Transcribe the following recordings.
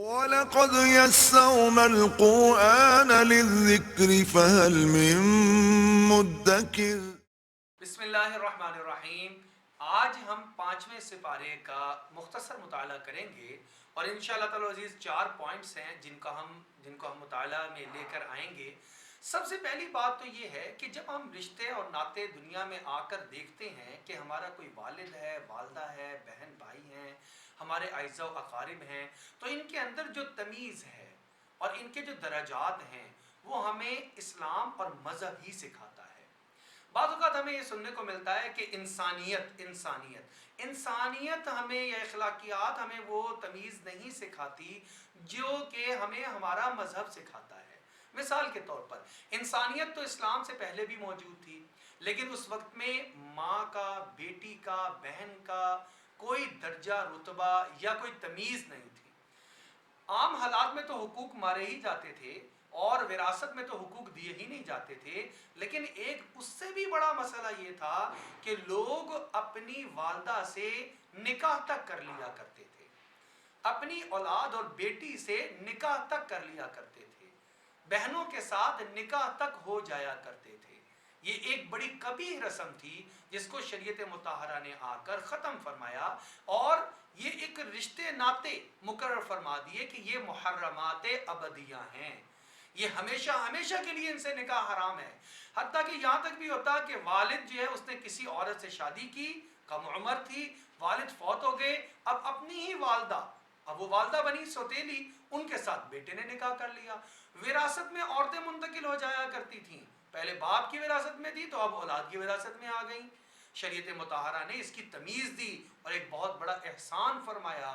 وَلَقَدْ يَسَّرْنَا الْقُرْآنَ لِلذِّكْرِ فَهَلْ مِن مُّدَّكِرٍ۔ بسم اللہ الرحمن الرحیم۔ آج ہم 5ویں سپارے کا مختصر مطالعہ کریں گے اور انشاءاللہ تعالی عزیز 4 پوائنٹس ہیں جن کو ہم مطالعہ میں لے کر آئیں گے۔ سب سے پہلی بات تو یہ ہے کہ جب ہم رشتے اور ناطے دنیا میں آ کر دیکھتے ہیں کہ ہمارا کوئی والد ہے، والدہ ہے، بہن بھائی ہیں، ہمارے اعزاء و اقارب ہیں، تو ان کے اندر جو تمیز ہے اور ان کے جو درجات ہیں وہ ہمیں اسلام اور مذہب ہی سکھاتا ہے۔ بعض اوقات ہمیں یہ سننے کو ملتا ہے کہ انسانیت ہمیں یا اخلاقیات ہمیں وہ تمیز نہیں سکھاتی جو کہ ہمیں ہمارا مذہب سکھاتا ہے۔ مثال کے طور پر انسانیت تو اسلام سے پہلے بھی موجود تھی، لیکن اس وقت میں ماں کا، بیٹی کا، بہن کا کوئی درجہ رتبہ یا کوئی تمیز نہیں تھی۔ عام حالات میں تو حقوق مارے ہی جاتے تھے اور وراثت میں تو حقوق دیے ہی نہیں جاتے تھے، لیکن ایک اس سے بھی بڑا مسئلہ یہ تھا کہ لوگ اپنی والدہ سے نکاح تک کر لیا کرتے تھے، اپنی اولاد اور بیٹی سے نکاح تک کر لیا کرتے تھے، بہنوں کے ساتھ نکاح تک ہو جایا کرتے تھے۔ یہ ایک بڑی قبیح رسم تھی جس کو شریعت مطہرہ نے آ کر ختم فرمایا اور یہ ایک رشتے ناطے مقرر فرما دیے کہ یہ محرمات ابدیہ ہیں، یہ ہمیشہ ہمیشہ کے لیے ان سے نکاح حرام ہے۔ حتیٰ کہ یہاں تک بھی ہوتا کہ والد جو ہے اس نے کسی عورت سے شادی کی، کم عمر تھی، والد فوت ہو گئے، اب اپنی ہی والدہ، اب وہ والدہ بنی سوتیلی، ان کے ساتھ بیٹے نے نکاح کر لیا۔ وراثت میں عورتیں منتقل ہو جایا کرتی تھیں، پہلے باپ کی وراثت میں تھی تو اب اولاد کی وراثت میں آ گئیں۔ شریعت مطہرہ نے اس کی تمیز دی اور ایک بہت بڑا احسان فرمایا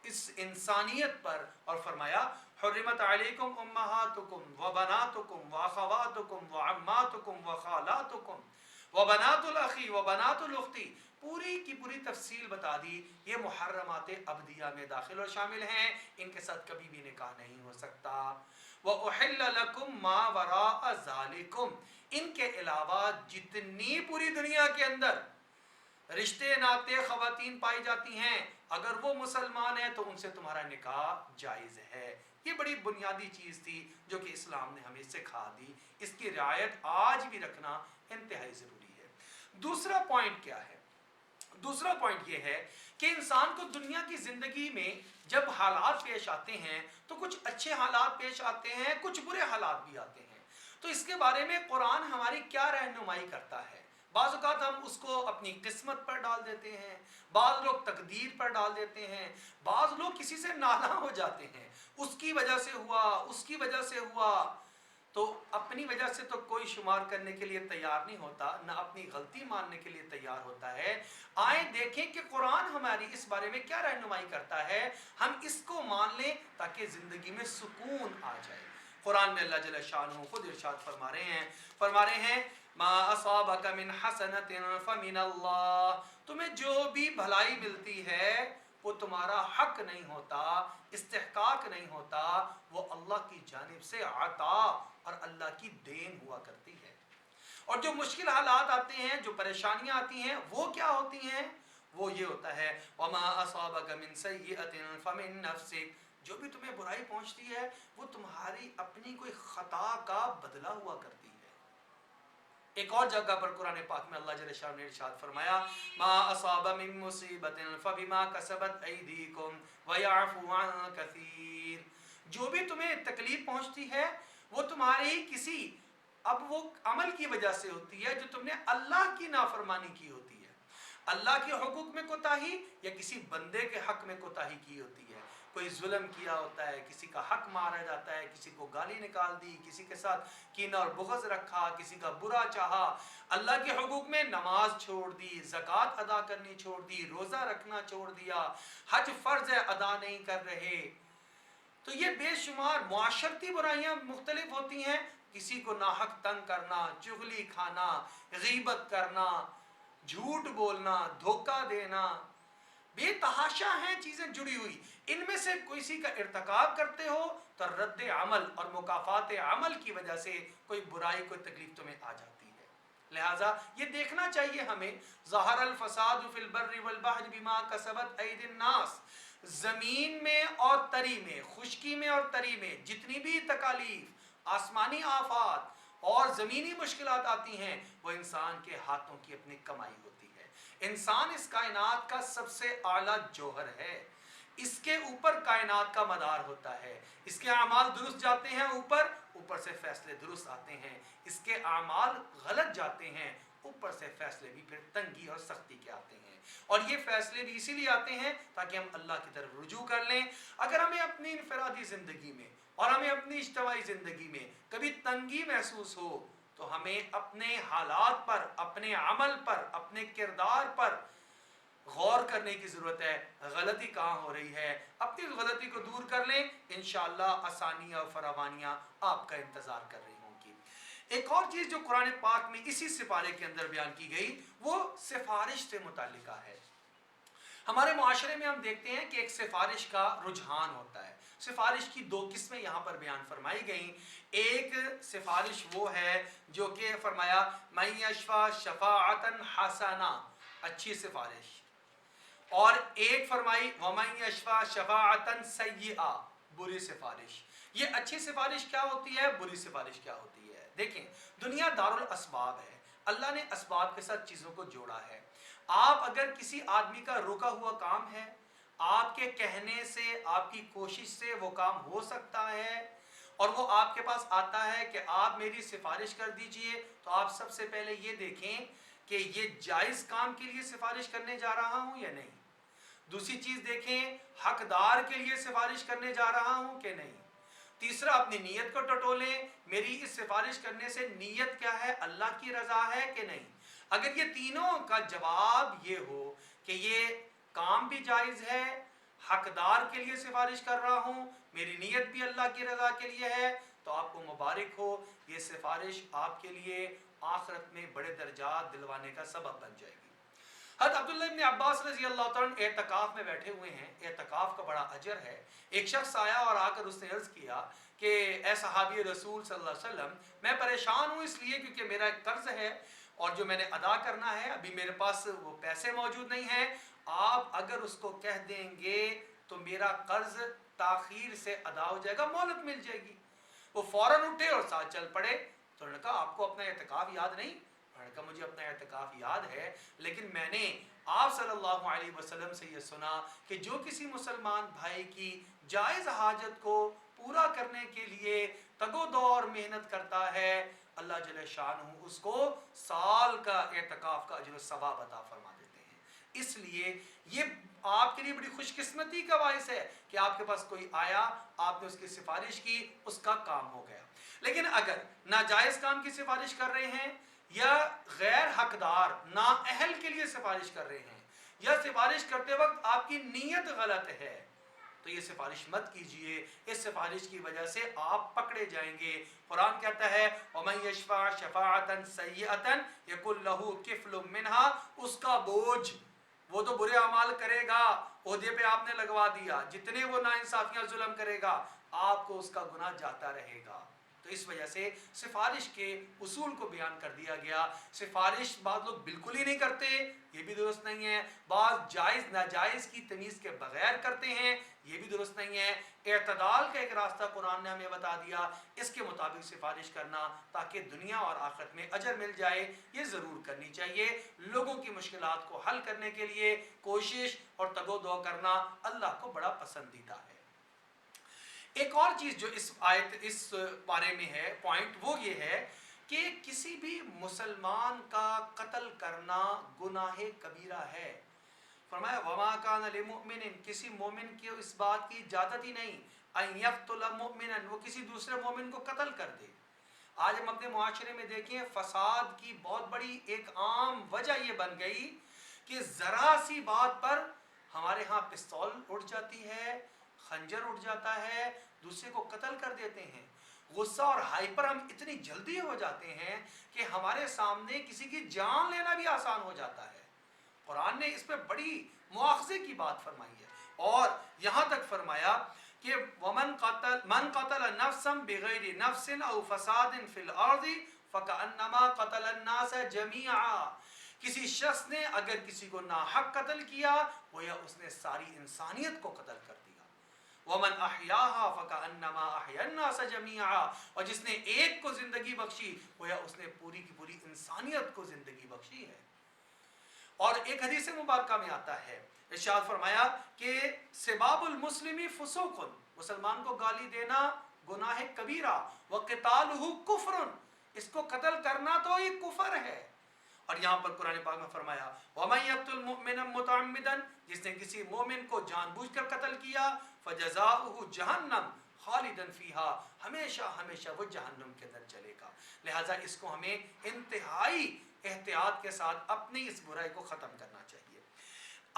اس انسانیت پر، اور فرمایا حرمت علیکم امہاتکم وبناتکم واخواتکم وعماتکم وخالاتکم وبنات الاخی وبنات الاختی، پوری کی پوری تفصیل بتا دی۔ یہ محرمات ابدیہ میں داخل اور شامل ہیں، ان کے ساتھ کبھی بھی نکاح نہیں ہو سکتا۔ وَأُحِلَّ لَكُمْ مَا وَرَاءَ ذَلِكُمْ، ان کے علاوہ جتنی پوری دنیا کے اندر رشتے ناطے خواتین پائی جاتی ہیں، اگر وہ مسلمان ہیں تو ان سے تمہارا نکاح جائز ہے۔ یہ بڑی بنیادی چیز تھی جو کہ اسلام نے ہمیں سکھا دی، اس کی رعایت آج بھی رکھنا انتہائی ضروری ہے۔ دوسرا پوائنٹ کیا ہے؟ دوسرا پوائنٹ یہ ہے کہ انسان کو دنیا کی زندگی میں جب حالات پیش آتے ہیں تو کچھ اچھے حالات پیش آتے ہیں، کچھ برے حالات بھی آتے ہیں، تو اس کے بارے میں قرآن ہماری کیا رہنمائی کرتا ہے؟ بعض اوقات ہم اس کو اپنی قسمت پر ڈال دیتے ہیں، بعض لوگ تقدیر پر ڈال دیتے ہیں، بعض لوگ کسی سے نالاں ہو جاتے ہیں، اس کی وجہ سے ہوا، اس کی وجہ سے ہوا، تو اپنی وجہ سے تو کوئی شمار کرنے کے لیے تیار نہیں ہوتا، نہ اپنی غلطی ماننے کے لیے تیار ہوتا ہے۔ آئیں دیکھیں کہ قرآن ہماری اس بارے میں کیا رہنمائی کرتا ہے، ہم اس کو مان لیں تاکہ زندگی میں سکون آ جائے۔ قرآن میں اللہ جل شانہ خود ارشاد فرما رہے ہیں ما اصابک من حسنۃ فمن اللہ، تمہیں جو بھی بھلائی ملتی ہے وہ تمہارا حق نہیں ہوتا، استحقاق نہیں ہوتا، وہ اللہ کی جانب سے عطا اور اللہ کی دین ہوا کرتی ہے۔ اور جو مشکل حالات آتے ہیں، جو پریشانیاں آتی ہیں، وہ کیا ہوتی ہیں؟ وہ یہ ہوتا ہے وما اصابک من سیئۃ فمن نفسک، جو بھی تمہیں برائی پہنچتی ہے وہ تمہاری اپنی کوئی خطا کا بدلہ ہوا کرتی ہے۔ ایک اور جگہ پر قرآن پاک میں اللہ جل شانہ نے ارشاد فرمایا ما اصاب من مصیبت فبما کسبت ایدیکم ویعفو عن کثیر، جو بھی تمہیں تکلیف پہنچتی ہے وہ تمہاری کسی اب وہ عمل کی وجہ سے ہوتی ہے جو تم نے اللہ کی نافرمانی کی ہوتی ہے، اللہ کے حقوق میں کوتاہی یا کسی بندے کے حق میں کوتاہی کی ہوتی ہے، کوئی ظلم کیا ہوتا ہے، کسی کا حق مارا جاتا ہے، کسی کو گالی نکال دی، کسی کے ساتھ کینہ اور بغض رکھا، کسی کا برا چاہا، اللہ کے حقوق میں نماز چھوڑ دی، زکوٰۃ ادا کرنی چھوڑ دی، روزہ رکھنا چھوڑ دیا، حج فرض ہے ادا نہیں کر رہے، تو یہ بے شمار معاشرتی برائیاں مختلف ہوتی ہیں۔ کسی کو ناحق تنگ کرنا، چغلی کھانا، غیبت کرنا، جھوٹ بولنا، دھوکہ دینا، بے تحاشا ہیں چیزیں جڑی ہوئی، ان میں سے کسی کا ارتکاب کرتے ہو تو رد عمل اور مکافات عمل کی وجہ سے کوئی برائی، کوئی تکلیف تمہیں آ جاتی ہے۔ لہٰذا یہ دیکھنا چاہیے ہمیں ظہر الفساد فی البر والبحر بما کسبت ایدی الناس، زمین میں اور تری میں، خشکی میں اور تری میں جتنی بھی تکالیف، آسمانی آفات اور زمینی مشکلات آتی ہیں، وہ انسان کے ہاتھوں کی اپنی کمائی ہوتی ہے۔ انسان اس کائنات کا سب سے اعلیٰ جوہر ہے، اس کے اوپر کائنات کا مدار ہوتا ہے، اس کے اعمال درست جاتے ہیں اوپر سے فیصلے درست آتے ہیں، اس کے اعمال غلط جاتے ہیں، اوپر سے فیصلے بھی پھر تنگی اور سختی کے آتے ہیں۔ اور یہ فیصلے بھی اسی لیے آتے ہیں تاکہ ہم اللہ کی طرف رجوع کر لیں۔ اگر ہمیں اپنی انفرادی زندگی میں اور ہمیں اپنی اجتماعی زندگی میں کبھی تنگی محسوس ہو تو ہمیں اپنے حالات پر، اپنے عمل پر، اپنے کردار پر غور کرنے کی ضرورت ہے۔ غلطی کہاں ہو رہی ہے، اپنی غلطی کو دور کر لیں، انشاءاللہ آسانیاں اور فراوانیاں آپ کا انتظار کر رہی ہوں گی۔ ایک اور چیز جو قرآن پاک میں اسی سپارے کے اندر بیان کی گئی وہ سفارش سے متعلقہ ہے۔ ہمارے معاشرے میں ہم دیکھتے ہیں کہ ایک سفارش کا رجحان ہوتا ہے۔ سفارش کی دو قسمیں یہاں پر بیان فرمائی گئیں۔ ایک سفارش وہ ہے جو کہ فرمایا من یشفع شفاعتا حسنہ، اچھی سفارش، اور ایک فرمائی ومن یشفع شفاعتا سیئہ، بری سفارش۔ یہ اچھی سفارش کیا ہوتی ہے، بری سفارش کیا ہوتی ہے؟ دیکھیں، دنیا دار الاسباب ہے، اللہ نے اسباب کے ساتھ چیزوں کو جوڑا ہے۔ آپ اگر کسی آدمی کا رکا ہوا کام ہے، آپ کے کہنے سے، آپ کی کوشش سے وہ کام ہو سکتا ہے اور وہ آپ کے پاس آتا ہے کہ آپ میری سفارش کر دیجئے، تو آپ سب سے پہلے یہ دیکھیں کہ یہ جائز کام کے لیے سفارش کرنے جا رہا ہوں یا نہیں۔ دوسری چیز دیکھیں، حقدار کے لیے سفارش کرنے جا رہا ہوں کہ نہیں۔ تیسرا، اپنی نیت کو ٹٹولیں، میری اس سفارش کرنے سے نیت کیا ہے، اللہ کی رضا ہے کہ نہیں۔ اگر یہ تینوں کا جواب یہ ہو کہ یہ کام بھی جائز ہے، حقدار کے لیے سفارش کر رہا ہوں، میری نیت بھی اللہ کی رضا کے لیے ہے، تو آپ کو مبارک ہو، یہ سفارش آپ کے لیے آخرت میں بڑے درجات دلوانے کا سبب بن جائے گی۔ حضرت عبداللہ ابن عباس رضی اللہ تعالیٰ اعتکاف میں بیٹھے ہوئے ہیں، اعتکاف کا بڑا اجر ہے۔ ایک شخص آیا اور آ کر اس نے عرض کیا کہ اے صحابی رسول صلی اللہ علیہ وسلم، میں پریشان ہوں اس لیے کیونکہ میرا ایک قرض ہے اور جو میں نے ادا کرنا ہے، ابھی میرے پاس وہ پیسے موجود نہیں ہیں، آپ اگر اس کو کہہ دیں گے تو میرا قرض تاخیر سے ادا ہو جائے گا، مہلت مل جائے گی۔ وہ فوراً اٹھے اور ساتھ چل پڑے۔ تو انہوں نے کہا آپ کو اپنا اعتکاف یاد نہیں؟ انہوں نے کہا مجھے اپنا اعتکاف یاد ہے، لیکن میں نے آپ صلی اللہ علیہ وسلم سے یہ سنا کہ جو کسی مسلمان بھائی کی جائز حاجت کو پورا کرنے کے لیے تگ و دو اور محنت کرتا ہے، اللہ جل شانہ اس کو سال کا اعتکاف کا اجر و ثواب عطا فرما دیتے ہیں۔ اس لیے یہ آپ کے لیے بڑی خوش قسمتی کا باعث ہے کہ آپ کے پاس کوئی آیا، آپ نے اس کی سفارش کی، اس کا کام ہو گیا۔ لیکن اگر ناجائز کام کی سفارش کر رہے ہیں یا غیر حقدار نااہل کے لیے سفارش کر رہے ہیں یا سفارش کرتے وقت آپ کی نیت غلط ہے، تو یہ سفارش مت کیجئے، اس سفارش کی وجہ سے آپ پکڑے جائیں گے۔ قرآن کہتا ہے وَمَن يَشْفَعْ شَفَاعَةً سَيِّئَةً يَكُنْ لَهُ كِفْلٌ مِّنْهَا، اس کا بوجھ، وہ تو برے اعمال کرے گا، عہدے پہ آپ نے لگوا دیا، جتنے وہ ناانصافیاں ظلم کرے گا آپ کو اس کا گناہ جاتا رہے گا۔ تو اس وجہ سے سفارش کے اصول کو بیان کر دیا گیا۔ سفارش بعض لوگ بالکل ہی نہیں کرتے، یہ بھی درست نہیں ہے، بعض جائز ناجائز کی تمیز کے بغیر کرتے ہیں، یہ بھی درست نہیں ہے۔ اعتدال کا ایک راستہ قرآن نے ہمیں بتا دیا، اس کے مطابق سفارش کرنا تاکہ دنیا اور آخرت میں اجر مل جائے، یہ ضرور کرنی چاہیے۔ لوگوں کی مشکلات کو حل کرنے کے لیے کوشش اور تگ و دو کرنا اللہ کو بڑا پسندیدہ ہے۔ ایک اور چیز جو اس بارے میں ہے پوائنٹ، وہ یہ ہے کہ کسی بھی مسلمان کا قتل کرنا گناہ کبیرہ ہے۔ فرمایا وَمَا كَانَ لِمُؤْمِنٍ، کسی مومن کی اس بات کی اجازت ہی نہیں أَن يَقْتُلَ مُؤْمِنًا، وہ کسی دوسرے مومن کو قتل کر دے۔ آج ہم اپنے معاشرے میں دیکھیں، فساد کی بہت بڑی ایک عام وجہ یہ بن گئی کہ ذرا سی بات پر ہمارے ہاں پستول اٹھ جاتی ہے، خنجر اٹھ جاتا ہے، دوسرے کو قتل کر دیتے ہیں۔ غصہ اور ہائپر ہم اتنی جلدی ہو جاتے ہیں کہ ہمارے سامنے کسی کی جان لینا بھی آسان ہو جاتا ہے۔ قرآن نے اس پہ بڑی مواخذے کی بات فرمائی ہے اور یہاں تک فرمایا کہ من قتل نفسا بغیر نفس او فساد فی الارض فکأنما قتل الناس جميعا، کسی شخص نے اگر کسی کو ناحق قتل کیا گویا اس نے ساری انسانیت کو قتل کر دیا. وَمَنْ أَحْيَاهَا فَكَأَنَّمَا أَحْيَا النَّاسَ جَمِيعًا, اور جس نے ایک کو زندگی بخشی گویا اس نے پوری کی پوری انسانیت کو زندگی بخشی ہے. اور ایک حدیث مبارکہ میں آتا ہے, ارشاد فرمایا کہ سباب المسلمی فسوق, مسلمان کو گالی دینا گناہ کبیرہ, وقتالہ کفر, اس کو قتل کرنا تو یہ کفر ہے. اور یہاں پر قرآن پاک میں فرمایا وَمَن يَقْتُلْ مُؤْمِنًا مُتَعَمِّدًا, جس نے کسی مومن کو جان بوجھ کر قتل کیا فَجَزَاؤُهُ جَهَنَّمْ خَالِدًا فِيهَا, ہمیشہ ہمیشہ وہ جہنم کے اندر چلے گا. لہٰذا اس کو ہمیں انتہائی احتیاط کے ساتھ اپنی اس برائی کو ختم کرنا چاہیے.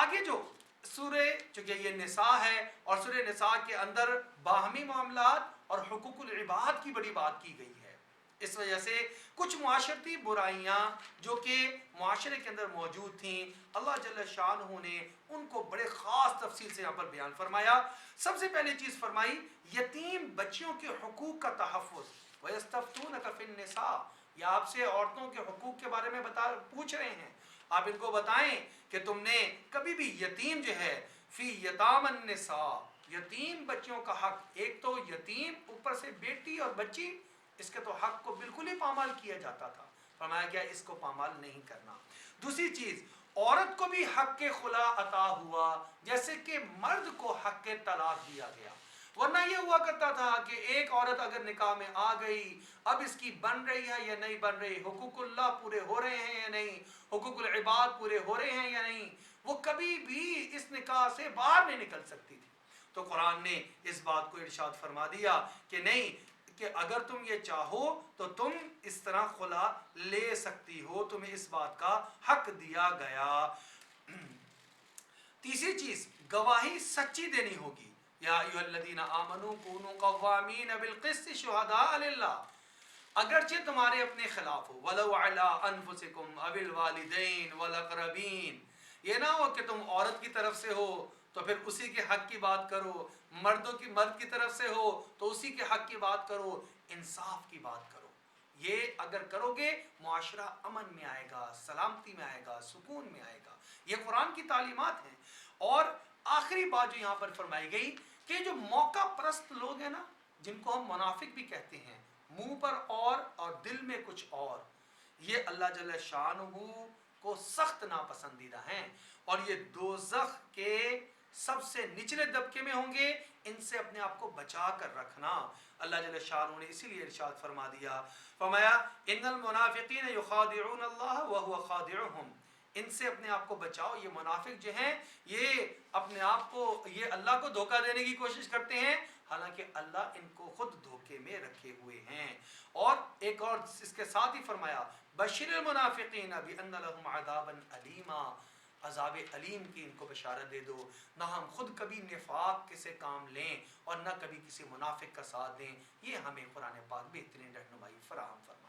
آگے جو سورہ, چونکہ یہ نساء ہے اور سورہ نساء کے اندر باہمی معاملات اور حقوق العباد کی بڑی بات کی گئی ہے, اس وجہ سے کچھ معاشرتی برائیاں جو کہ معاشرے کے اندر موجود تھیں اللہ جل شانہ نے ان کو بڑے خاص تفصیل سے یہاں پر بیان فرمایا. سب سے پہلی چیز فرمائی یتیم بچیوں کے حقوق کا تحفظ. وَيَسْتَفْتُونَكَ فِي النِّسَاءِ, یا آپ سے عورتوں کے حقوق کے بارے میں پوچھ رہے ہیں, آپ ان کو بتائیں کہ تم نے کبھی بھی یتیم جو ہے فی یتام النساء, یتیم بچیوں کا حق, ایک تو یتیم اوپر سے بیٹی اور بچی, اس کے تو حق کو بالکل ہی پامال کیا جاتا تھا. فرمایا گیا اس کو پامال نہیں کرنا. دوسری چیز عورت کو بھی حق کے خلا عطا ہوا جیسے کہ مرد کو حق کے طلاق دیا گیا. ورنہ یہ ہوا کرتا تھا کہ ایک عورت اگر نکاح میں آ گئی, اب اس کی بن رہی ہے یا نہیں بن رہی, حقوق اللہ پورے ہو رہے ہیں یا نہیں, حقوق العباد پورے ہو رہے ہیں یا نہیں, وہ کبھی بھی اس نکاح سے باہر نہیں نکل سکتی تھی. تو قرآن نے اس بات کو ارشاد فرما دیا کہ نہیں, کہ اگر تم یہ چاہو تو تم اس طرح خلا لے سکتی ہو, تمہیں اس بات کا حق دیا گیا. تیسری چیز گواہی سچی دینی ہوگی. یا ایھا الذین آمنوا کونوا قوامین بالقسط شہداء للہ, اگرچہ تمہارے اپنے خلاف ہو, ولو علی انفسکم او الوالدین والاقربین, یہ نہ ہو کہ تم عورت کی طرف سے ہو تو پھر اسی کے حق کی بات کرو, مرد کی طرف سے ہو تو اسی کے حق کی بات کرو, انصاف کی بات کرو. یہ اگر کرو گے معاشرہ امن میں آئے گا, سلامتی میں آئے گا, سکون میں آئے گا. یہ قرآن کی تعلیمات ہیں. اور آخری بات جو یہاں پر فرمائی گئی کہ جو موقع پرست لوگ ہیں نا, جن کو ہم منافق بھی کہتے ہیں, منہ پر اور دل میں کچھ اور, یہ اللہ جل شانہ کو سخت ناپسندیدہ ہیں اور یہ دوزخ کے سب سے نچلے طبقے میں ہوں گے. ان سے اپنے آپ کو بچا کر رکھنا. اللہ جل شانہ نے اسی لیے ارشاد فرما دیا, فرمایا ان المنافقین یخادعون اللہ وهو خادعهم, ان سے اپنے آپ کو بچاؤ. یہ منافق جو ہیں یہ اپنے آپ کو, یہ اللہ کو دھوکہ دینے کی کوشش کرتے ہیں حالانکہ اللہ ان کو خود دھوکے میں رکھے ہوئے ہیں. اور ایک اور اس کے ساتھ ہی فرمایا بشر المنافقین بان لهم عذابا الیما, عذاب علیم کی ان کو بشارت دے دو. نہ ہم خود کبھی نفاق سے کام لیں اور نہ کبھی کسی منافق کا ساتھ دیں. یہ ہمیں قرآن پاک بہترین رہنمائی فراہم فرما.